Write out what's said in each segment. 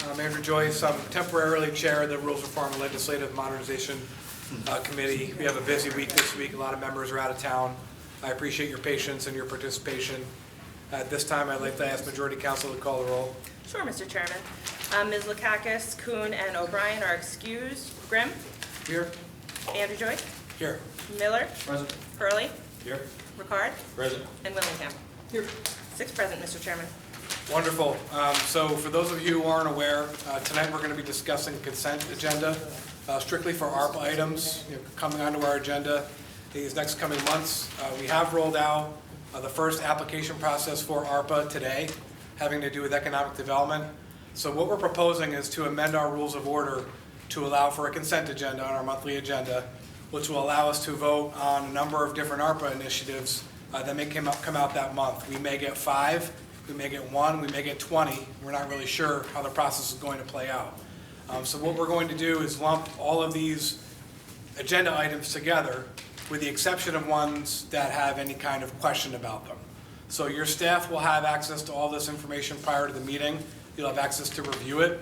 I'm Andrew Joyce. I'm temporarily chair of the Rules Reform and Legislative Modernization Committee. We have a busy week this week. A lot of members are out of town. I appreciate your patience and your participation. At this time, I'd like to ask Majority Council to call the roll. Sure, Mr. Chairman. Ms. Lakakis, Kuhn, and O'Brien are excused. Grimm? Here. Andrew Joyce? Here. Miller? Present. Hurley? Here. Ricard? Present. And Willingham? Here. 6 present, Mr. Chairman. Wonderful. So for those of you who aren't aware, tonight we're going to be discussing the consent agenda, strictly for ARPA items coming onto our agenda these next coming months. We have rolled out the first application process for ARPA today, having to do with economic development. So what we're proposing is to amend our rules of order to allow for a consent agenda on our monthly agenda, which will allow us to vote on a number of different ARPA initiatives that may come out that month. We may get 5. We may get 1, we may get 20. We're not really sure how the process is going to play out. So what we're going to do is lump all of these agenda items together, with the exception of ones that have any kind of question about them. So your staff will have access to all this information prior to the meeting. You'll have access to review it.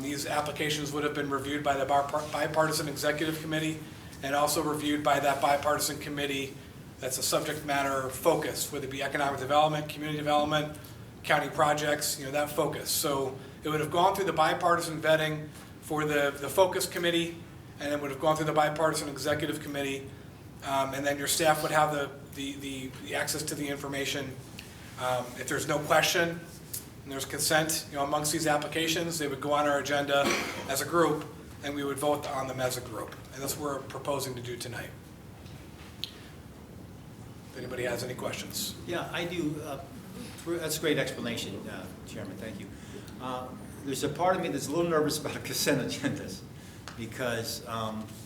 These applications would have been reviewed by the bipartisan executive committee and also reviewed by that bipartisan committee that's a subject matter focus, whether it be economic development, community development, county projects, that focus. So it would have gone through the bipartisan vetting for the focus committee, and it would have gone through the bipartisan executive committee, and then your staff would have the access to the information. If there's no question and there's consent amongst these applications, they would go on our agenda as a group, and we would vote on them as a group. And that's what we're proposing to do tonight. If anybody has any questions. Yeah, I do. That's a great explanation, Chairman. Thank you. There's a part of me that's a little nervous about consent agendas because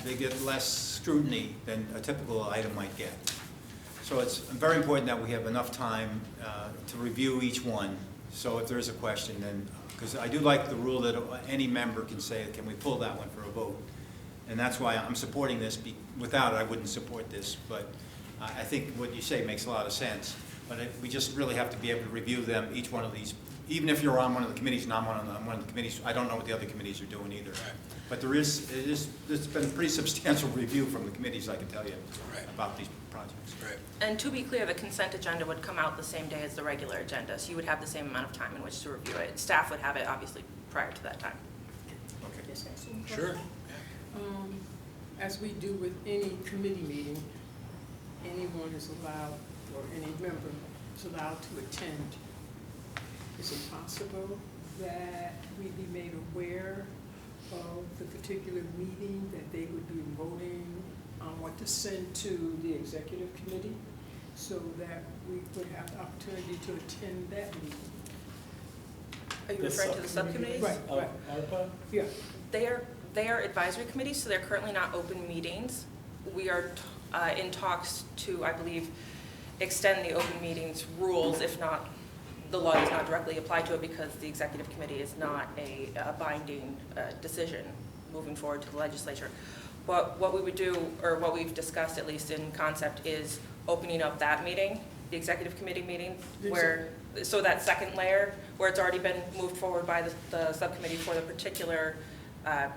they get less scrutiny than a typical item might get. So it's very important that we have enough time to review each one. So if there is a question, then, because I do like the rule that any member can say, can we pull that one for a vote? And that's why I'm supporting this. Without it, I wouldn't support this. But I think what you say makes a lot of sense, but we just really have to be able to review them, each one of these. Even if you're on one of the committees and I'm on one of the committees, I don't know what the other committees are doing either. Right. But there's been a pretty substantial review from the committees, I can tell you, right, about these projects. Right. And to be clear, the consent agenda would come out the same day as the regular agenda, so you would have the same amount of time in which to review it. Staff would have it, obviously, prior to that time. Okay. Sure. As we do with any committee meeting, anyone is allowed, or any member is allowed to attend. Is it possible that we be made aware of the particular meeting that they would be voting on what to send to the executive committee so that we would have the opportunity to attend that meeting? Are you referring to the subcommittees? Right. ARPA? Yeah. They are advisory committees, so they're currently not open meetings. We are in talks to, I believe, extend the open meetings rules, if not, the law does not directly apply to it because the executive committee is not a binding decision moving forward to the legislature. But what we would do, or what we've discussed at least in concept, is opening up that meeting, the executive committee meeting, where, so that second layer, where it's already been moved forward by the subcommittee for the particular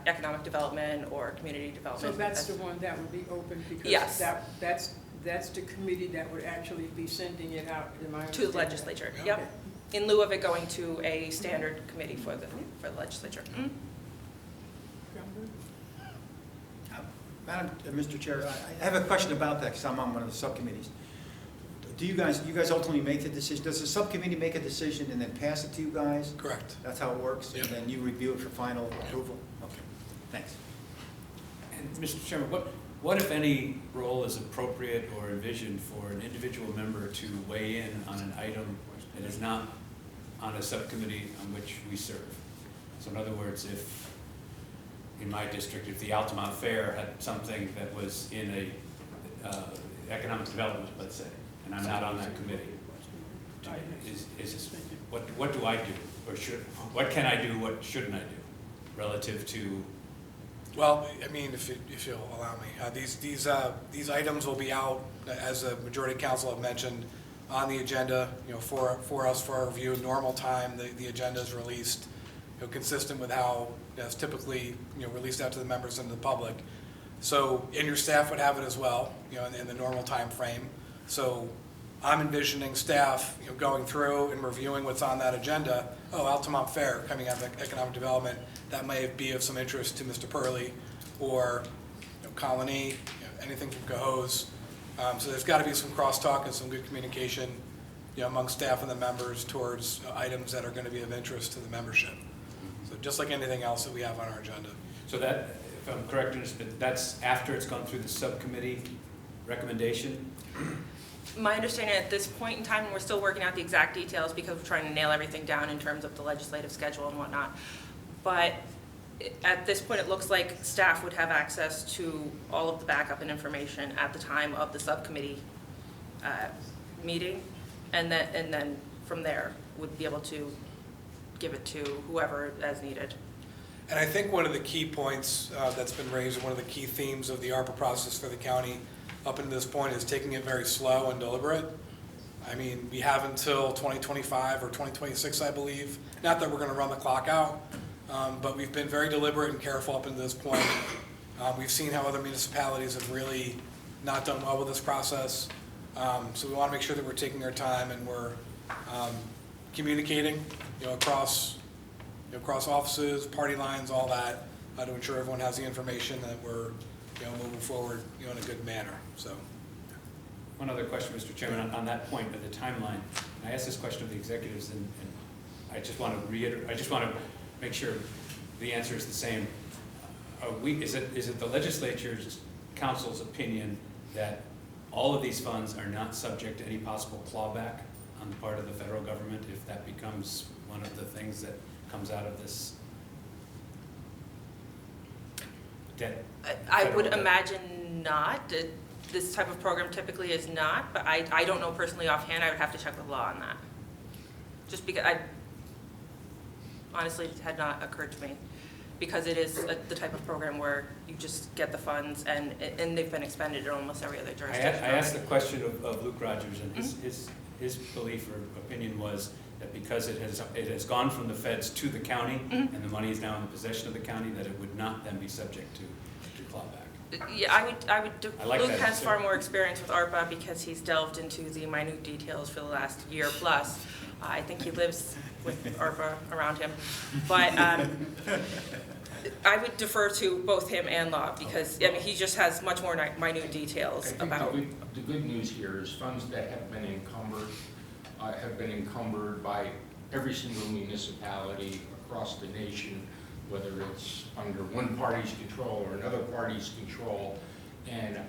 economic development or community development. So that's the one that would be open because yes, that's the committee that would actually be sending it out, to the legislature. Okay. Yep. In lieu of it going to a standard committee for the legislature. Mm-hmm. Madam, Mr. Chair, I have a question about that because I'm on one of the subcommittees. Do you guys ultimately make the decision? Does the subcommittee make a decision and then pass it to you guys? Correct. That's how it works? Yep. And then you review it for final approval? Okay, thanks. And Mr. Chairman, what if any role is appropriate or envisioned for an individual member to weigh in on an item that is not on a subcommittee on which we serve? So in other words, if in my district, if the Altamont Fair had something that was in a economic development, let's say, and I'm not on that committee, what do I do, or what can I do, what shouldn't I do, relative to? Well, I mean, if you'll allow me, these items will be out, as the Majority Council have mentioned, on the agenda, for us for our review. Normal time, the agenda is released. consistent with how it's typically, released out to the members and the public. So, and your staff would have it as well, in the normal time frame. So I'm envisioning staff, going through and reviewing what's on that agenda. Oh, Altamont Fair coming out of economic development, that may be of some interest to Mr. Purley, or Colony, anything from Cohoes. So there's got to be some crosstalk and some good communication, among staff and the members towards items that are going to be of interest to the membership. So just like anything else that we have on our agenda. So that, if I'm correct, that's after it's gone through the subcommittee recommendation? My understanding at this point in time, and we're still working out the exact details because we're trying to nail everything down in terms of the legislative schedule and whatnot. But at this point, it looks like staff would have access to all of the backup and information at the time of the subcommittee meeting, and then from there would be able to give it to whoever as needed. And I think one of the key points that's been raised, one of the key themes of the ARPA process for the county up until this point is taking it very slow and deliberate. I mean, we have until 2025 or 2026, I believe. Not that we're going to run the clock out, but we've been very deliberate and careful up until this point. We've seen how other municipalities have really not done well with this process. So we want to make sure that we're taking our time and we're communicating, across offices, party lines, all that, to ensure everyone has the information that we're, moving forward, in a good manner. So. One other question, Mr. Chairman, on that point of the timeline. I asked this question of the executives, and I just want to reiterate. I just want to make sure the answer is the same. Is it the legislature's council's opinion that all of these funds are not subject to any possible clawback on the part of the federal government if that becomes one of the things that comes out of this debt? I would imagine not. This type of program typically is not, but I don't know personally offhand. I would have to check the law on that. Just because honestly, it had not occurred to me, because it is the type of program where you just get the funds and they've been expended in almost every other jurisdiction. I asked the question of Luke Rogers, and his belief or opinion was that because it has gone from the feds to the county, and the money is now in the possession of the county, that it would not then be subject to clawback. Yeah, I would. like Luke that has answer. far more experience with ARPA because he's delved into the minute details for the last year plus. I think he lives with ARPA around him, but I would defer to both him and Law because I mean he just has much more minute details about. The good news here is funds that have been encumbered by every single municipality across the nation, whether it's under one party's control or another party's control. And,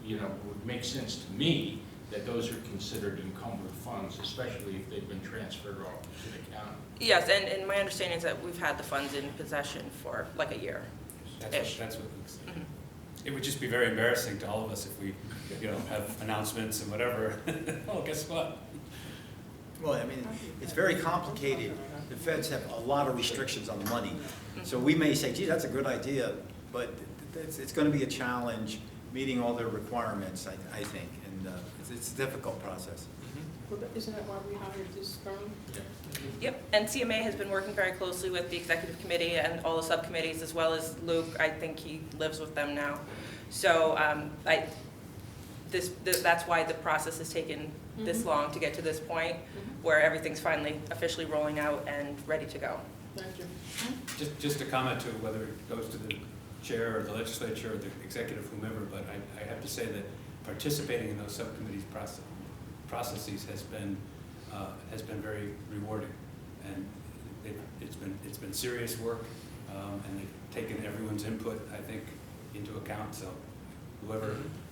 it would make sense to me that those are considered encumbered funds, especially if they've been transferred off to the county. Yes, and my understanding is that we've had the funds in possession for like a year. That's what Luke said. It would just be very embarrassing to all of us if we, have announcements and whatever. Oh, guess what? Well, I mean, it's very complicated. The feds have a lot of restrictions on the money. So we may say, gee, that's a good idea, but it's going to be a challenge meeting all their requirements, I think. And it's a difficult process. Well, isn't that why we hired this firm? Yep, and CMA has been working very closely with the executive committee and all the subcommittees, as well as Luke. I think he lives with them now. So that's why the process has taken this long to get to this point, where everything's finally officially rolling out and ready to go. Thank you. Just a comment to whether it goes to the chair or the legislature or the executive, whomever, but I have to say that participating in those subcommittees processes has been very rewarding, and it's been serious work, and they've taken everyone's input, I think, into account. So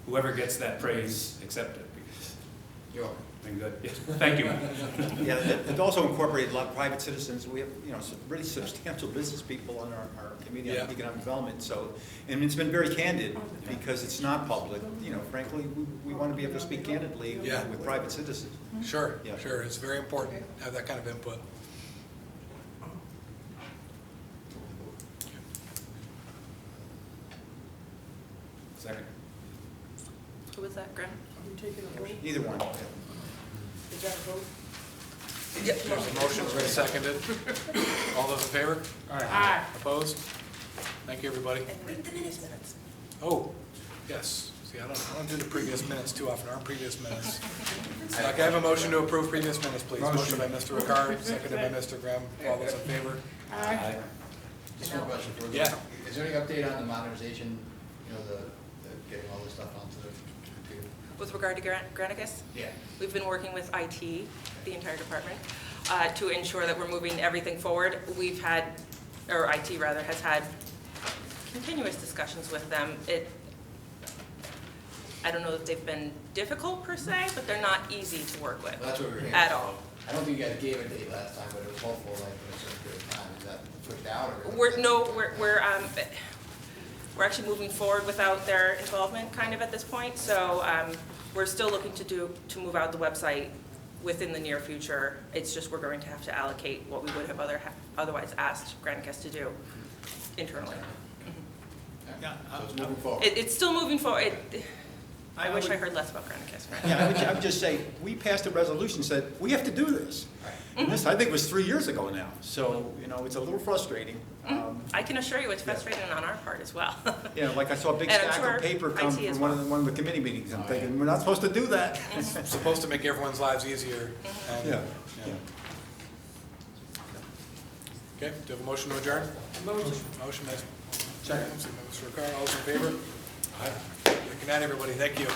whoever gets that praise, accept it, because it's been good. Yeah. Thank you. Yeah, it also incorporated a lot of private citizens. We have, some really substantial business people on our committee on economic development. So, and it's been very candid because it's not public. Frankly, we want to be able to speak candidly with private citizens. Sure, sure. It's very important to have that kind of input. Second. Who was that, Graham? Are we taking a vote? Either one. Is that a vote? Yep. There's a motion, it's been seconded. All those in favor? Aye. Opposed? Thank you, everybody. And read the minutes. Oh, yes. See, I don't do the previous minutes too often, aren't previous minutes. Can I have a motion to approve previous minutes, please? Motion by Mr. Ricard, seconded by Mr. Graham. All those in favor? Aye. Just one question for Yeah. Is there any update on the modernization, the getting all this stuff onto the computer? With regard to Granicus, Yeah. we've been working with IT, the entire department, to ensure that we're moving everything forward. We've had, or IT rather, has had continuous discussions with them. I don't know if they've been difficult per se, but they're not easy to work with Well, that's what we were hearing. at all. I don't think you guys gave a date last time, but it was hopeful, like, in a certain period of time. Is that pushed out or? We're actually moving forward without their involvement kind of at this point. So we're still looking to move out the website within the near future. It's just we're going to have to allocate what we would have otherwise asked Granicus to do internally. Yeah, So it's moving forward. It's still moving forward. I wish would- I heard less about Granicus. Yeah, I would just say, we passed a resolution, said, we have to do this. And this, I think, was 3 years ago now, so, it's a little frustrating. I can assure you it's frustrating on our part as well. Like I saw a big And I'm stack sure of paper come IT as from one of the committee meetings, I'm thinking, we're not supposed to do that. It's supposed to make everyone's lives easier. and- Yeah. Okay, do you have a motion to adjourn? Motion. Motion by Mr. Ricard, all those in favor? Aye. Good night, everybody, thank you.